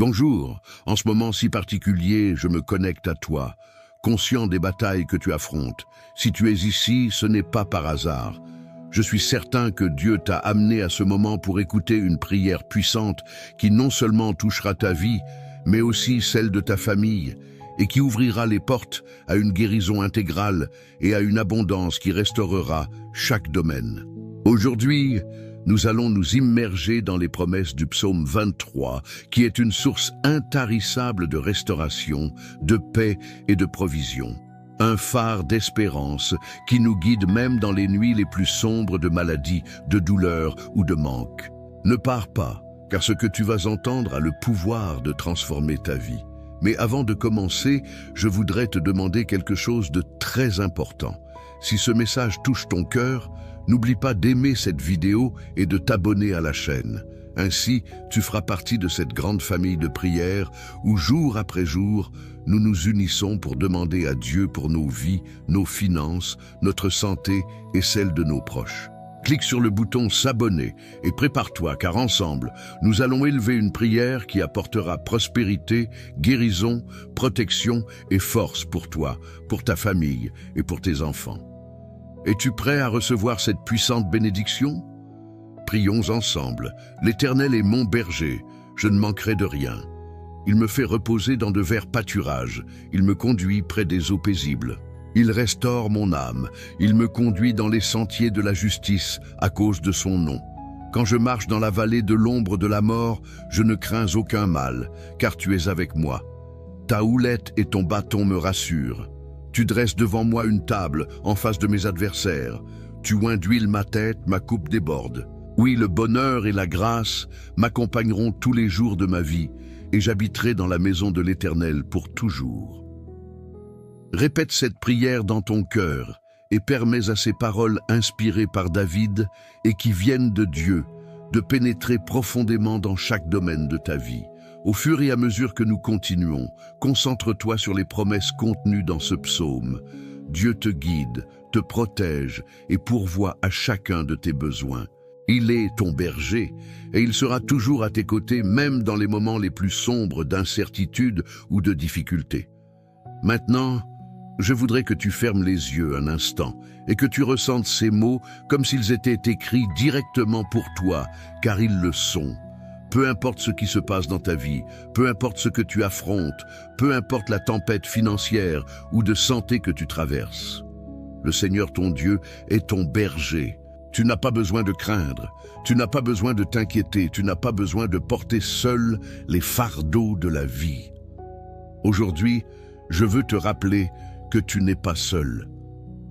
Bonjour, en ce moment si particulier, je me connecte à toi, conscient des batailles que tu affrontes. Si tu es ici, ce n'est pas par hasard. Je suis certain que Dieu t'a amené à ce moment pour écouter une prière puissante qui non seulement touchera ta vie, mais aussi celle de ta famille, et qui ouvrira les portes à une guérison intégrale et à une abondance qui restaurera chaque domaine. Aujourd'hui, nous allons nous immerger dans les promesses du psaume 23, qui est une source intarissable de restauration, de paix et de provision. Un phare d'espérance qui nous guide même dans les nuits les plus sombres de maladie, de douleur ou de manque. Ne pars pas, car ce que tu vas entendre a le pouvoir de transformer ta vie. Mais avant de commencer, je voudrais te demander quelque chose de très important. Si ce message touche ton cœur, n'oublie pas d'aimer cette vidéo et de t'abonner à la chaîne. Ainsi, tu feras partie de cette grande famille de prières où, jour après jour, nous nous unissons pour demander à Dieu pour nos vies, nos finances, notre santé et celle de nos proches. Clique sur le bouton s'abonner et prépare-toi car ensemble, nous allons élever une prière qui apportera prospérité, guérison, protection et force pour toi, pour ta famille et pour tes enfants. Es-tu prêt à recevoir cette puissante bénédiction? Prions ensemble. L'Éternel est mon berger, je ne manquerai de rien. Il me fait reposer dans de verts pâturages, il me conduit près des eaux paisibles. Il restaure mon âme, il me conduit dans les sentiers de la justice à cause de son nom. Quand je marche dans la vallée de l'ombre de la mort, je ne crains aucun mal, car tu es avec moi. Ta houlette et ton bâton me rassurent. Tu dresses devant moi une table en face de mes adversaires. Tu oins d'huile ma tête, ma coupe déborde. Oui, le bonheur et la grâce m'accompagneront tous les jours de ma vie, et j'habiterai dans la maison de l'Éternel pour toujours. Répète cette prière dans ton cœur et permets à ces paroles inspirées par David et qui viennent de Dieu de pénétrer profondément dans chaque domaine de ta vie. Au fur et à mesure que nous continuons, concentre-toi sur les promesses contenues dans ce psaume. Dieu te guide, te protège et pourvoit à chacun de tes besoins. Il est ton berger et il sera toujours à tes côtés même dans les moments les plus sombres d'incertitude ou de difficulté. Maintenant, je voudrais que tu fermes les yeux un instant et que tu ressentes ces mots comme s'ils étaient écrits directement pour toi, car ils le sont. Peu importe ce qui se passe dans ta vie, peu importe ce que tu affrontes, peu importe la tempête financière ou de santé que tu traverses. Le Seigneur ton Dieu est ton berger. Tu n'as pas besoin de craindre, tu n'as pas besoin de t'inquiéter, tu n'as pas besoin de porter seul les fardeaux de la vie. Aujourd'hui, je veux te rappeler que tu n'es pas seul.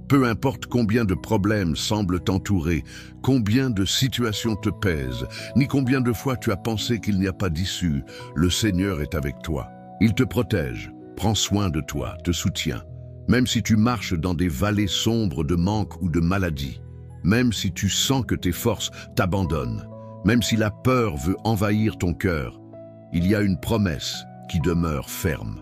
Peu importe combien de problèmes semblent t'entourer, combien de situations te pèsent, ni combien de fois tu as pensé qu'il n'y a pas d'issue, le Seigneur est avec toi. Il te protège, prend soin de toi, te soutient. Même si tu marches dans des vallées sombres de manque ou de maladie, même si tu sens que tes forces t'abandonnent, même si la peur veut envahir ton cœur, il y a une promesse qui demeure ferme.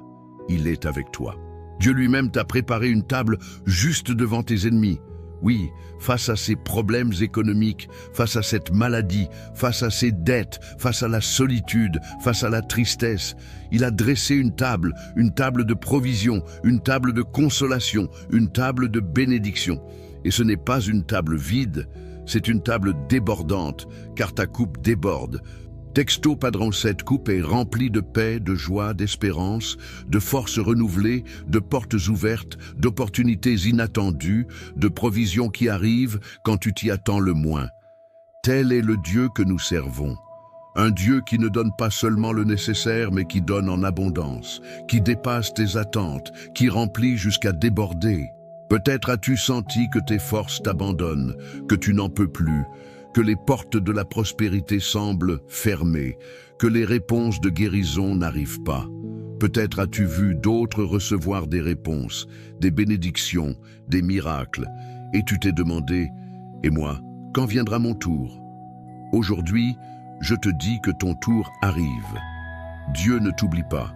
Il est avec toi. Dieu lui-même t'a préparé une table juste devant tes ennemis. Oui, face à ces problèmes économiques, face à cette maladie, face à ces dettes, face à la solitude, face à la tristesse, il a dressé une table de provision, une table de consolation, une table de bénédiction. Et ce n'est pas une table vide, c'est une table débordante, car ta coupe déborde. Texto Padron, cette coupe est remplie de paix, de joie, d'espérance, de forces renouvelées, de portes ouvertes, d'opportunités inattendues, de provisions qui arrivent quand tu t'y attends le moins. Tel est le Dieu que nous servons. Un Dieu qui ne donne pas seulement le nécessaire, mais qui donne en abondance, qui dépasse tes attentes, qui remplit jusqu'à déborder. Peut-être as-tu senti que tes forces t'abandonnent, que tu n'en peux plus, que les portes de la prospérité semblent fermées, que les réponses de guérison n'arrivent pas. Peut-être as-tu vu d'autres recevoir des réponses, des bénédictions, des miracles, et tu t'es demandé « Et moi, quand viendra mon tour ?» Aujourd'hui, je te dis que ton tour arrive. Dieu ne t'oublie pas.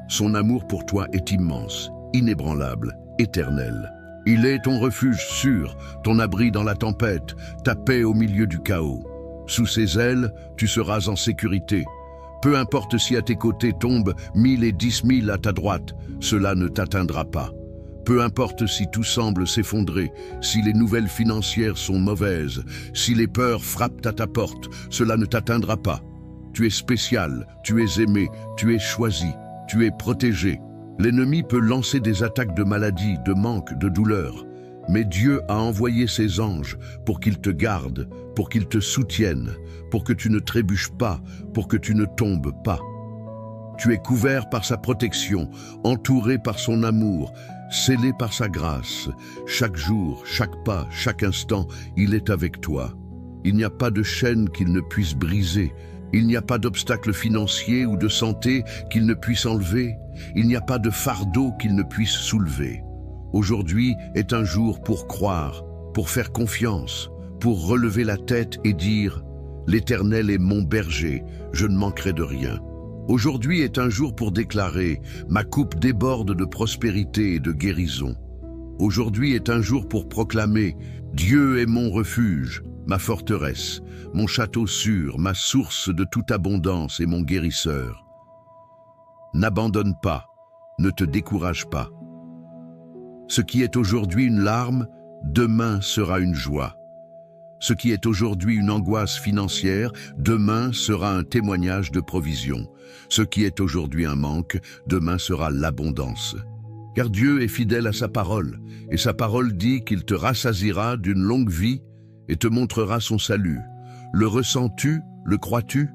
Son amour pour toi est immense, inébranlable, éternel. Il est ton refuge sûr, ton abri dans la tempête, ta paix au milieu du chaos. Sous ses ailes, tu seras en sécurité. Peu importe si à tes côtés tombent 1000 et 10 000 à ta droite, cela ne t'atteindra pas. Peu importe si tout semble s'effondrer, si les nouvelles financières sont mauvaises, si les peurs frappent à ta porte, cela ne t'atteindra pas. Tu es spécial, tu es aimé, tu es choisi, tu es protégé. L'ennemi peut lancer des attaques de maladie, de manque, de douleur. Mais Dieu a envoyé ses anges pour qu'ils te gardent, pour qu'ils te soutiennent, pour que tu ne trébuches pas, pour que tu ne tombes pas. Tu es couvert par sa protection, entouré par son amour, scellé par sa grâce. Chaque jour, chaque pas, chaque instant, il est avec toi. Il n'y a pas de chaîne qu'il ne puisse briser. Il n'y a pas d'obstacle financier ou de santé qu'il ne puisse enlever. Il n'y a pas de fardeau qu'il ne puisse soulever. Aujourd'hui est un jour pour croire, pour faire confiance, pour relever la tête et dire « L'Éternel est mon berger, je ne manquerai de rien ». Aujourd'hui est un jour pour déclarer « Ma coupe déborde de prospérité et de guérison ». Aujourd'hui est un jour pour proclamer « Dieu est mon refuge, ma forteresse, mon château sûr, ma source de toute abondance et mon guérisseur ». N'abandonne pas, ne te décourage pas. Ce qui est aujourd'hui une larme, demain sera une joie. Ce qui est aujourd'hui une angoisse financière, demain sera un témoignage de provision. Ce qui est aujourd'hui un manque, demain sera l'abondance. Car Dieu est fidèle à sa parole, et sa parole dit qu'il te rassasiera d'une longue vie et te montrera son salut. Le ressens-tu? Le crois-tu?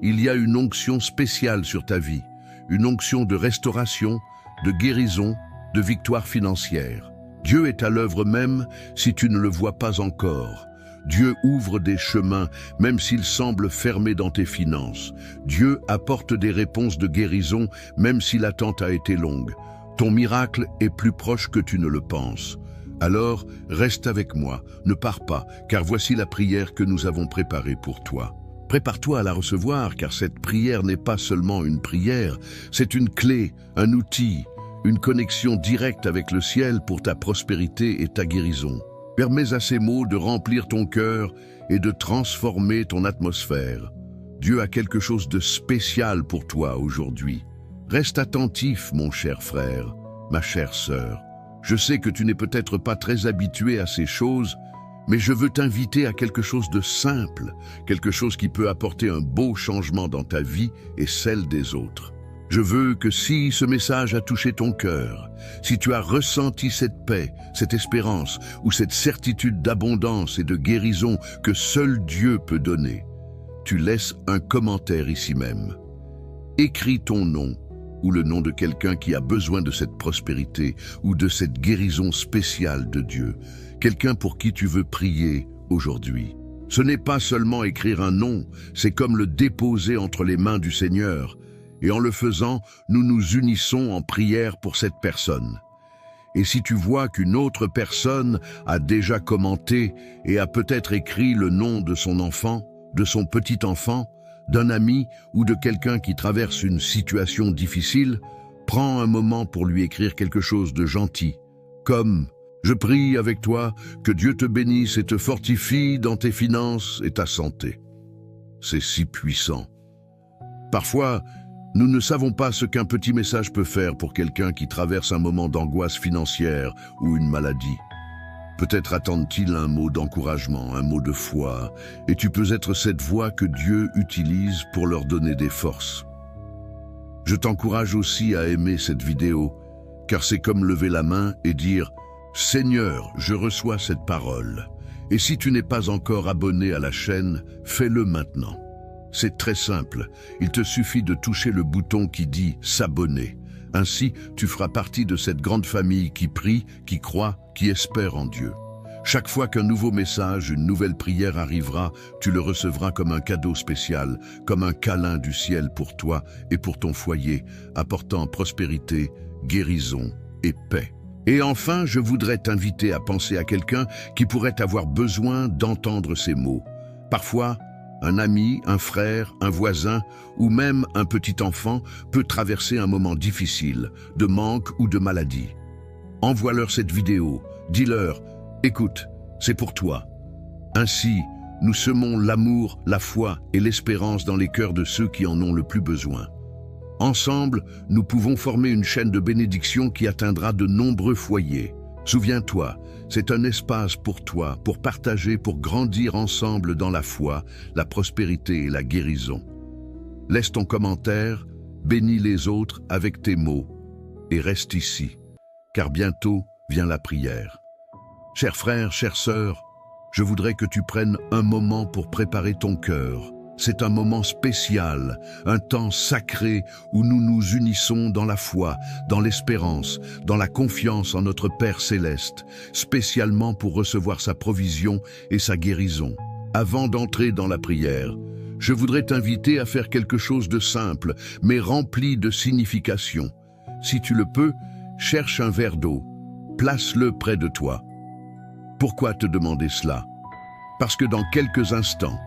Il y a une onction spéciale sur ta vie, une onction de restauration, de guérison, de victoire financière. Dieu est à l'œuvre même si tu ne le vois pas encore. Dieu ouvre des chemins même s'ils semblent fermés dans tes finances. Dieu apporte des réponses de guérison même si l'attente a été longue. Ton miracle est plus proche que tu ne le penses. Alors, reste avec moi, ne pars pas, car voici la prière que nous avons préparée pour toi. Prépare-toi à la recevoir, car cette prière n'est pas seulement une prière, c'est une clé, un outil, une connexion directe avec le ciel pour ta prospérité et ta guérison. Permets à ces mots de remplir ton cœur et de transformer ton atmosphère. Dieu a quelque chose de spécial pour toi aujourd'hui. Reste attentif, mon cher frère, ma chère sœur. Je sais que tu n'es peut-être pas très habitué à ces choses, mais je veux t'inviter à quelque chose de simple, quelque chose qui peut apporter un beau changement dans ta vie et celle des autres. Je veux que si ce message a touché ton cœur, si tu as ressenti cette paix, cette espérance ou cette certitude d'abondance et de guérison que seul Dieu peut donner, tu laisses un commentaire ici même. Écris ton nom ou le nom de quelqu'un qui a besoin de cette prospérité ou de cette guérison spéciale de Dieu, quelqu'un pour qui tu veux prier aujourd'hui. Ce n'est pas seulement écrire un nom, c'est comme le déposer entre les mains du Seigneur. Et en le faisant, nous nous unissons en prière pour cette personne. Et si tu vois qu'une autre personne a déjà commenté et a peut-être écrit le nom de son enfant, de son petit-enfant, d'un ami ou de quelqu'un qui traverse une situation difficile, prends un moment pour lui écrire quelque chose de gentil, comme « Je prie avec toi que Dieu te bénisse et te fortifie dans tes finances et ta santé ». C'est si puissant. Parfois, nous ne savons pas ce qu'un petit message peut faire pour quelqu'un qui traverse un moment d'angoisse financière ou une maladie. Peut-être attendent-ils un mot d'encouragement, un mot de foi, et tu peux être cette voix que Dieu utilise pour leur donner des forces. Je t'encourage aussi à aimer cette vidéo, car c'est comme lever la main et dire « Seigneur, je reçois cette parole ». Et si tu n'es pas encore abonné à la chaîne, fais-le maintenant. C'est très simple, il te suffit de toucher le bouton qui dit « S'abonner ». Ainsi, tu feras partie de cette grande famille qui prie, qui croit, qui espère en Dieu. Chaque fois qu'un nouveau message, une nouvelle prière arrivera, tu le recevras comme un cadeau spécial, comme un câlin du ciel pour toi et pour ton foyer, apportant prospérité, guérison et paix. Et enfin, je voudrais t'inviter à penser à quelqu'un qui pourrait avoir besoin d'entendre ces mots. Parfois, un ami, un frère, un voisin ou même un petit enfant peut traverser un moment difficile, de manque ou de maladie. Envoie-leur cette vidéo, dis-leur « Écoute, c'est pour toi ». Ainsi, Nous semons l'amour, la foi et l'espérance dans les cœurs de ceux qui en ont le plus besoin. Ensemble, nous pouvons former une chaîne de bénédiction qui atteindra de nombreux foyers. Souviens-toi, c'est un espace pour toi, pour partager, pour grandir ensemble dans la foi, la prospérité et la guérison. Laisse ton commentaire, bénis les autres avec tes mots et reste ici, car bientôt vient la prière. Chers frères, chères sœurs, je voudrais que tu prennes un moment pour préparer ton cœur. C'est un moment spécial, un temps sacré où nous nous unissons dans la foi, dans l'espérance, dans la confiance en notre Père Céleste, spécialement pour recevoir sa provision et sa guérison. Avant d'entrer dans la prière, je voudrais t'inviter à faire quelque chose de simple, mais rempli de signification. Si tu le peux, cherche un verre d'eau, place-le près de toi. Pourquoi te demander cela? Parce que dans quelques instants,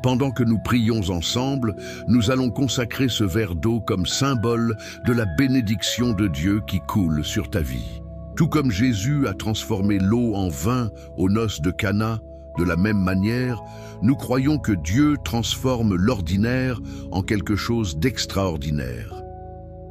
pendant que nous prions ensemble, nous allons consacrer ce verre d'eau comme symbole de la bénédiction de Dieu qui coule sur ta vie. Tout comme Jésus a transformé l'eau en vin aux noces de Cana, de la même manière, nous croyons que Dieu transforme l'ordinaire en quelque chose d'extraordinaire.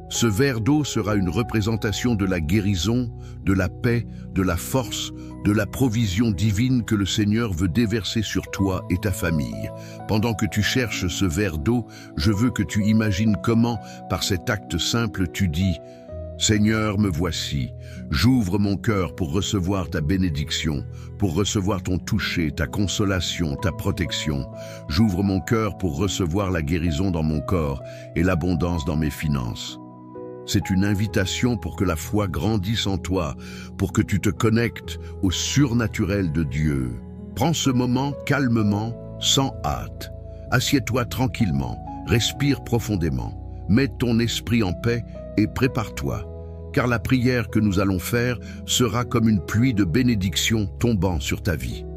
Ce verre d'eau sera une représentation de la guérison, de la paix, de la force, de la provision divine que le Seigneur veut déverser sur toi et ta famille. Pendant que tu cherches ce verre d'eau, je veux que tu imagines comment, par cet acte simple, tu dis « Seigneur, me voici, j'ouvre mon cœur pour recevoir ta bénédiction, pour recevoir ton toucher, ta consolation, ta protection. J'ouvre mon cœur pour recevoir la guérison dans mon corps et l'abondance dans mes finances. » C'est une invitation pour que la foi grandisse en toi, pour que tu te connectes au surnaturel de Dieu. Prends ce moment calmement, sans hâte. Assieds-toi tranquillement, respire profondément, mets ton esprit en paix et prépare-toi, car la prière que nous allons faire sera comme une pluie de bénédictions tombant sur ta vie.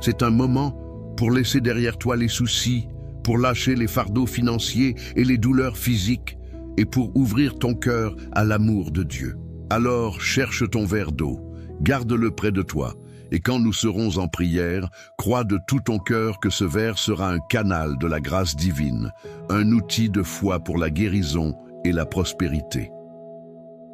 C'est un moment pour laisser derrière toi les soucis, pour lâcher les fardeaux financiers et les douleurs physiques, et pour ouvrir ton cœur à l'amour de Dieu. Alors cherche ton verre d'eau, garde-le près de toi, et quand nous serons en prière, crois de tout ton cœur que ce verre sera un canal de la grâce divine, un outil de foi pour la guérison et la prospérité.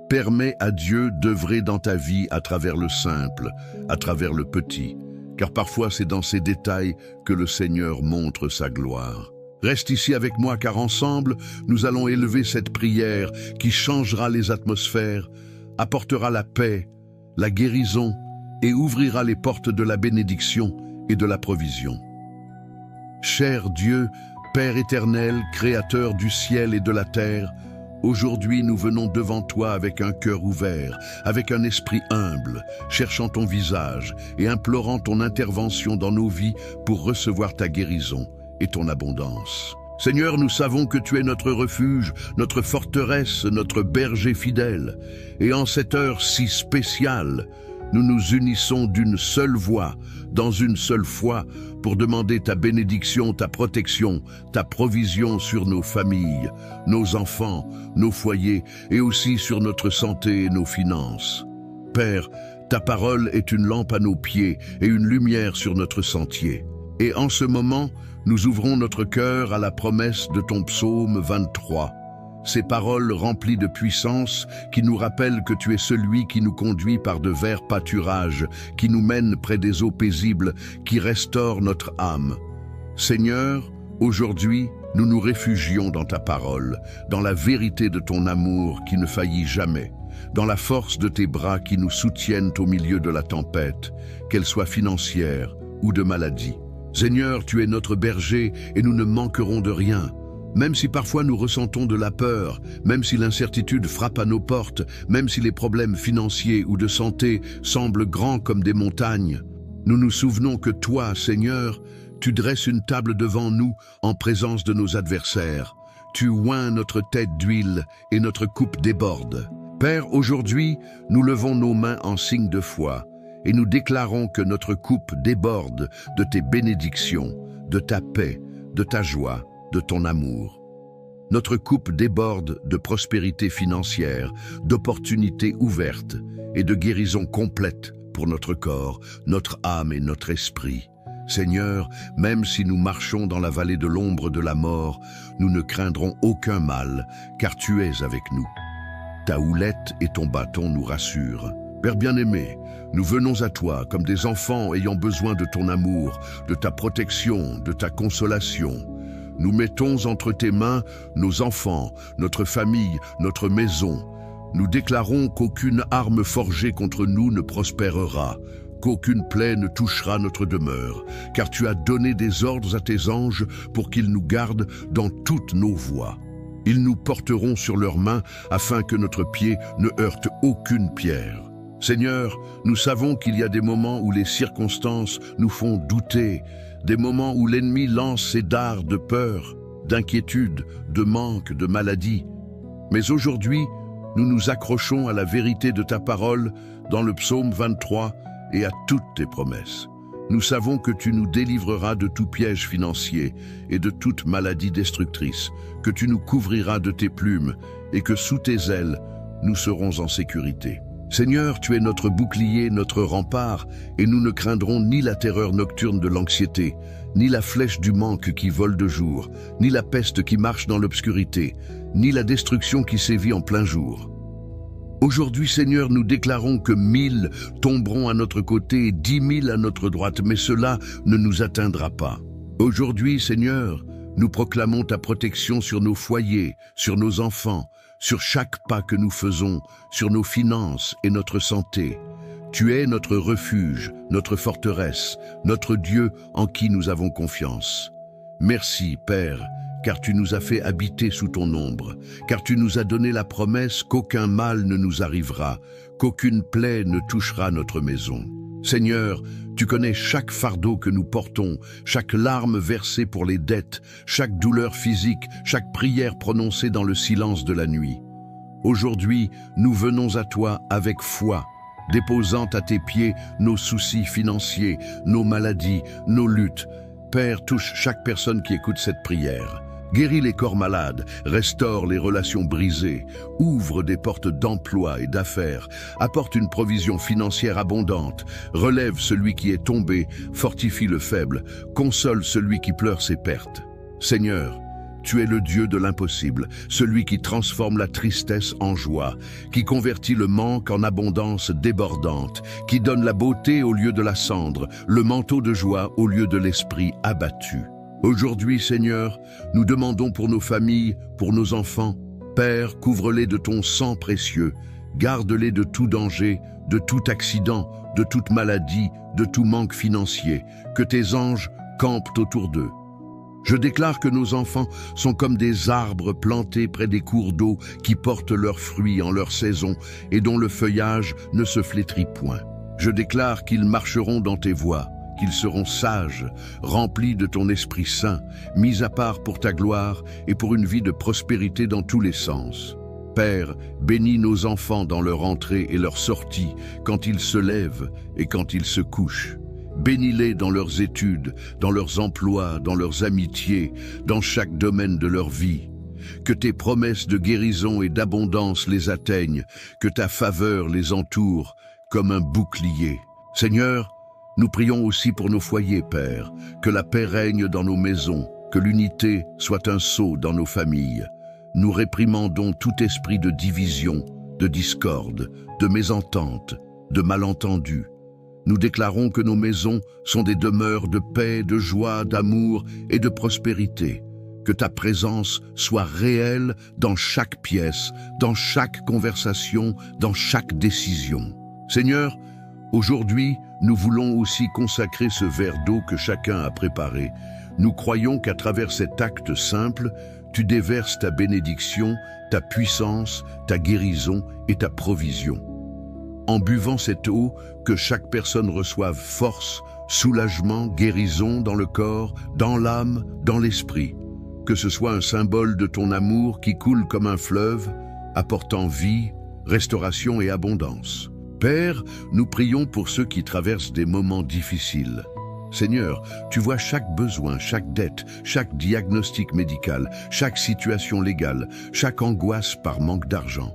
Permets à Dieu d'œuvrer dans ta vie à travers le simple, à travers le petit, car parfois c'est dans ces détails que le Seigneur montre sa gloire. Reste ici avec moi car ensemble, nous allons élever cette prière qui changera les atmosphères, apportera la paix, la guérison et ouvrira les portes de la bénédiction et de la provision. Cher Dieu, Père éternel, Créateur du ciel et de la terre, aujourd'hui nous venons devant toi avec un cœur ouvert, avec un esprit humble, cherchant ton visage et implorant ton intervention dans nos vies pour recevoir ta guérison et ton abondance. Seigneur, nous savons que tu es notre refuge, notre forteresse, notre berger fidèle. Et en cette heure si spéciale, nous nous unissons d'une seule voix, dans une seule foi, pour demander ta bénédiction, ta protection, ta provision sur nos familles, nos enfants, nos foyers et aussi sur notre santé et nos finances. Père, ta parole est une lampe à nos pieds et une lumière sur notre sentier. Et en ce moment, nous ouvrons notre cœur à la promesse de ton psaume 23. Ces paroles remplies de puissance qui nous rappellent que tu es celui qui nous conduit par de verts pâturages, qui nous mène près des eaux paisibles, qui restaure notre âme. Seigneur, aujourd'hui, nous nous réfugions dans ta parole, dans la vérité de ton amour qui ne faillit jamais, dans la force de tes bras qui nous soutiennent au milieu de la tempête, qu'elle soit financière ou de maladie. Seigneur, tu es notre berger et nous ne manquerons de rien. Même si parfois nous ressentons de la peur, même si l'incertitude frappe à nos portes, même si les problèmes financiers ou de santé semblent grands comme des montagnes, nous nous souvenons que toi, Seigneur, tu dresses une table devant nous en présence de nos adversaires. Tu oins notre tête d'huile et notre coupe déborde. Père, aujourd'hui, nous levons nos mains en signe de foi. Et nous déclarons que notre coupe déborde de tes bénédictions, de ta paix, de ta joie, de ton amour. Notre coupe déborde de prospérité financière, d'opportunités ouvertes et de guérison complète pour notre corps, notre âme et notre esprit. Seigneur, même si nous marchons dans la vallée de l'ombre de la mort, nous ne craindrons aucun mal, car tu es avec nous. Ta houlette et ton bâton nous rassurent. Père bien-aimé, nous venons à toi comme des enfants ayant besoin de ton amour, de ta protection, de ta consolation. Nous mettons entre tes mains nos enfants, notre famille, notre maison. Nous déclarons qu'aucune arme forgée contre nous ne prospérera, qu'aucune plaie ne touchera notre demeure, car tu as donné des ordres à tes anges pour qu'ils nous gardent dans toutes nos voies. Ils nous porteront sur leurs mains afin que notre pied ne heurte aucune pierre. Seigneur, nous savons qu'il y a des moments où les circonstances nous font douter, des moments où l'ennemi lance ses dards de peur, d'inquiétude, de manque, de maladie. Mais aujourd'hui, nous nous accrochons à la vérité de ta parole dans le psaume 23 et à toutes tes promesses. Nous savons que tu nous délivreras de tout piège financier et de toute maladie destructrice, que tu nous couvriras de tes plumes et que sous tes ailes, nous serons en sécurité. Seigneur, tu es notre bouclier, notre rempart, et nous ne craindrons ni la terreur nocturne de l'anxiété, ni la flèche du manque qui vole de jour, ni la peste qui marche dans l'obscurité, ni la destruction qui sévit en plein jour. Aujourd'hui, Seigneur, nous déclarons que 1000 tomberont à notre côté et 10 000 à notre droite, mais cela ne nous atteindra pas. Aujourd'hui, Seigneur, nous proclamons ta protection sur nos foyers, sur nos enfants, sur chaque pas que nous faisons, sur nos finances et notre santé. Tu es notre refuge, notre forteresse, notre Dieu en qui nous avons confiance. Merci, Père, car tu nous as fait habiter sous ton ombre, car tu nous as donné la promesse qu'aucun mal ne nous arrivera, qu'aucune plaie ne touchera notre maison. Seigneur, tu connais chaque fardeau que nous portons, chaque larme versée pour les dettes, chaque douleur physique, chaque prière prononcée dans le silence de la nuit. Aujourd'hui, nous venons à toi avec foi, déposant à tes pieds nos soucis financiers, nos maladies, nos luttes. Père, touche chaque personne qui écoute cette prière. Guéris les corps malades, restaure les relations brisées, ouvre des portes d'emploi et d'affaires, apporte une provision financière abondante, relève celui qui est tombé, fortifie le faible, console celui qui pleure ses pertes. Seigneur, tu es le Dieu de l'impossible, celui qui transforme la tristesse en joie, qui convertit le manque en abondance débordante, qui donne la beauté au lieu de la cendre, le manteau de joie au lieu de l'esprit abattu. Aujourd'hui, Seigneur, nous demandons pour nos familles, pour nos enfants. Père, couvre-les de ton sang précieux, garde-les de tout danger, de tout accident, de toute maladie, de tout manque financier, que tes anges campent autour d'eux. Je déclare que nos enfants sont comme des arbres plantés près des cours d'eau qui portent leurs fruits en leur saison et dont le feuillage ne se flétrit point. Je déclare qu'ils marcheront dans tes voies, qu'ils seront sages, remplis de ton Esprit Saint, mis à part pour ta gloire et pour une vie de prospérité dans tous les sens. Père, bénis nos enfants dans leur entrée et leur sortie, quand ils se lèvent et quand ils se couchent. Bénis-les dans leurs études, dans leurs emplois, dans leurs amitiés, dans chaque domaine de leur vie. Que tes promesses de guérison et d'abondance les atteignent, que ta faveur les entoure comme un bouclier. Seigneur, nous prions aussi pour nos foyers, Père, que la paix règne dans nos maisons, que l'unité soit un sceau dans nos familles. Nous réprimandons tout esprit de division, de discorde, de mésentente, de malentendu. Nous déclarons que nos maisons sont des demeures de paix, de joie, d'amour et de prospérité. Que ta présence soit réelle dans chaque pièce, dans chaque conversation, dans chaque décision. Seigneur, aujourd'hui, nous voulons aussi consacrer ce verre d'eau que chacun a préparé. Nous croyons qu'à travers cet acte simple, tu déverses ta bénédiction, ta puissance, ta guérison et ta provision. En buvant cette eau, que chaque personne reçoive force, soulagement, guérison dans le corps, dans l'âme, dans l'esprit. Que ce soit un symbole de ton amour qui coule comme un fleuve, apportant vie, restauration et abondance. Père, nous prions pour ceux qui traversent des moments difficiles. Seigneur, tu vois chaque besoin, chaque dette, chaque diagnostic médical, chaque situation légale, chaque angoisse par manque d'argent.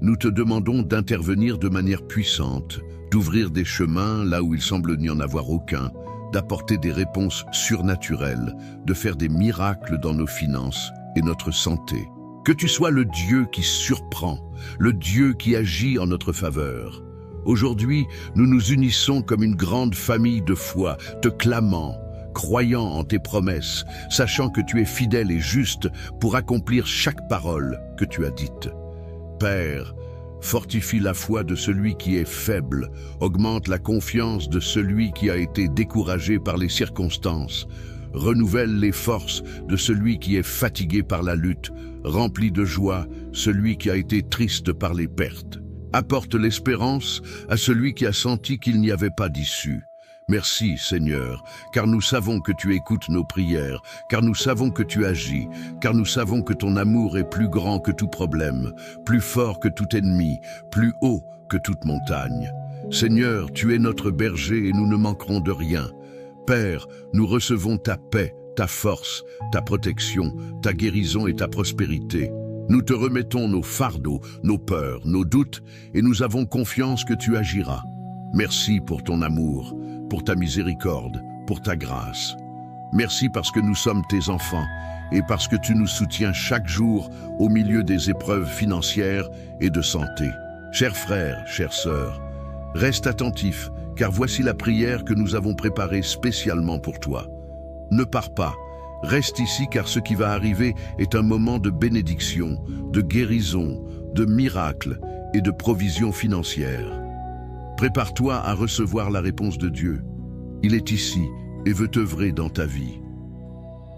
Nous te demandons d'intervenir de manière puissante, d'ouvrir des chemins là où il semble n'y en avoir aucun, d'apporter des réponses surnaturelles, de faire des miracles dans nos finances et notre santé. Que tu sois le Dieu qui surprend, le Dieu qui agit en notre faveur. Aujourd'hui, nous nous unissons comme une grande famille de foi, te clamant, croyant en tes promesses, sachant que tu es fidèle et juste pour accomplir chaque parole que tu as dite. Père, fortifie la foi de celui qui est faible, augmente la confiance de celui qui a été découragé par les circonstances, renouvelle les forces de celui qui est fatigué par la lutte, remplis de joie celui qui a été triste par les pertes. Apporte l'espérance à celui qui a senti qu'il n'y avait pas d'issue. Merci Seigneur, car nous savons que tu écoutes nos prières, car nous savons que tu agis, car nous savons que ton amour est plus grand que tout problème, plus fort que tout ennemi, plus haut que toute montagne. Seigneur, tu es notre berger et nous ne manquerons de rien. Père, nous recevons ta paix, ta force, ta protection, ta guérison et ta prospérité. Nous te remettons nos fardeaux, nos peurs, nos doutes, et nous avons confiance que tu agiras. Merci pour ton amour, pour ta miséricorde, pour ta grâce. Merci parce que nous sommes tes enfants, et parce que tu nous soutiens chaque jour au milieu des épreuves financières et de santé. Chers frères, chères sœurs, reste attentif, car voici la prière que nous avons préparée spécialement pour toi. Ne pars pas. Reste ici car ce qui va arriver est un moment de bénédiction, de guérison, de miracle et de provision financière. Prépare-toi à recevoir la réponse de Dieu. Il est ici et veut œuvrer dans ta vie.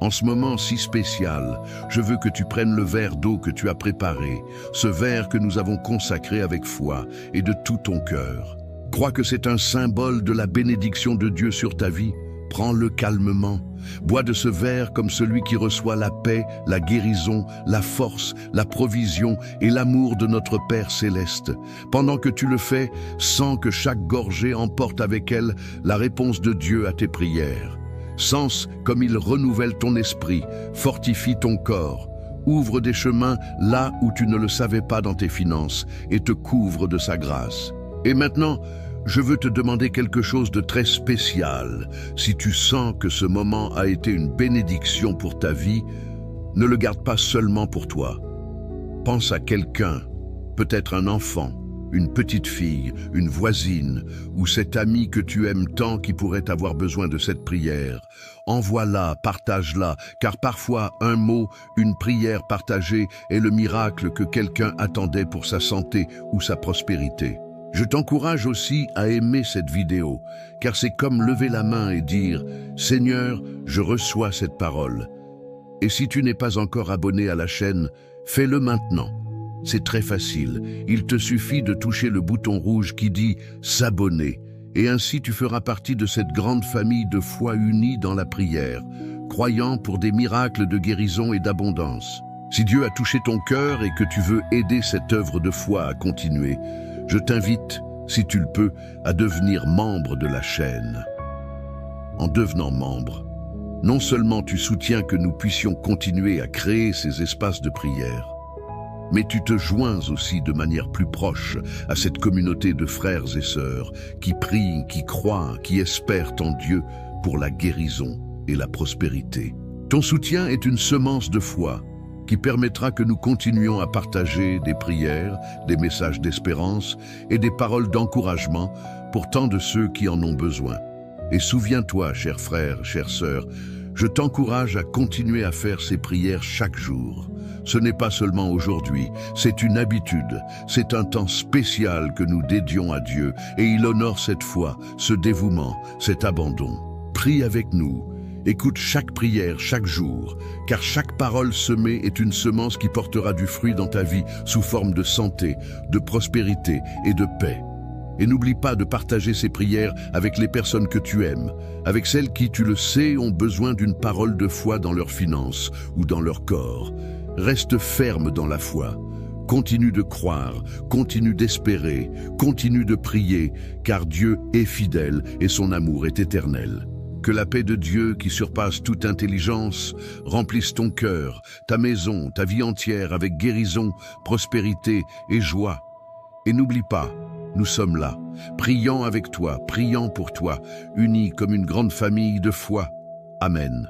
En ce moment si spécial, je veux que tu prennes le verre d'eau que tu as préparé, ce verre que nous avons consacré avec foi et de tout ton cœur. Crois que c'est un symbole de la bénédiction de Dieu sur ta vie. Prends-le calmement. Bois de ce verre comme celui qui reçoit la paix, la guérison, la force, la provision et l'amour de notre Père céleste. Pendant que tu le fais, sens que chaque gorgée emporte avec elle la réponse de Dieu à tes prières. Sens comme il renouvelle ton esprit, fortifie ton corps, ouvre des chemins là où tu ne le savais pas dans tes finances et te couvre de sa grâce. Et maintenant, je veux te demander quelque chose de très spécial. Si tu sens que ce moment a été une bénédiction pour ta vie, ne le garde pas seulement pour toi. Pense à quelqu'un, peut-être un enfant, une petite fille, une voisine ou cet ami que tu aimes tant qui pourrait avoir besoin de cette prière. Envoie-la, partage-la, car parfois un mot, une prière partagée est le miracle que quelqu'un attendait pour sa santé ou sa prospérité. Je t'encourage aussi à aimer cette vidéo, car c'est comme lever la main et dire « Seigneur, je reçois cette parole ». Et si tu n'es pas encore abonné à la chaîne, fais-le maintenant. C'est très facile, il te suffit de toucher le bouton rouge qui dit « S'abonner » et ainsi tu feras partie de cette grande famille de foi unie dans la prière, croyant pour des miracles de guérison et d'abondance. Si Dieu a touché ton cœur et que tu veux aider cette œuvre de foi à continuer, je t'invite, si tu le peux, à devenir membre de la chaîne. En devenant membre, non seulement tu soutiens que nous puissions continuer à créer ces espaces de prière, mais tu te joins aussi de manière plus proche à cette communauté de frères et sœurs qui prient, qui croient, qui espèrent en Dieu pour la guérison et la prospérité. Ton soutien est une semence de foi qui permettra que nous continuions à partager des prières, des messages d'espérance et des paroles d'encouragement pour tant de ceux qui en ont besoin. Et souviens-toi, chers frères, chères sœurs, je t'encourage à continuer à faire ces prières chaque jour. Ce n'est pas seulement aujourd'hui, c'est une habitude, c'est un temps spécial que nous dédions à Dieu et il honore cette foi, ce dévouement, cet abandon. Prie avec nous. Écoute chaque prière, chaque jour, car chaque parole semée est une semence qui portera du fruit dans ta vie sous forme de santé, de prospérité et de paix. Et n'oublie pas de partager ces prières avec les personnes que tu aimes, avec celles qui, tu le sais, ont besoin d'une parole de foi dans leurs finances ou dans leur corps. Reste ferme dans la foi. Continue de croire, continue d'espérer, continue de prier, car Dieu est fidèle et son amour est éternel. Que la paix de Dieu, qui surpasse toute intelligence, remplisse ton cœur, ta maison, ta vie entière avec guérison, prospérité et joie. Et n'oublie pas, nous sommes là, priant avec toi, priant pour toi, unis comme une grande famille de foi. Amen.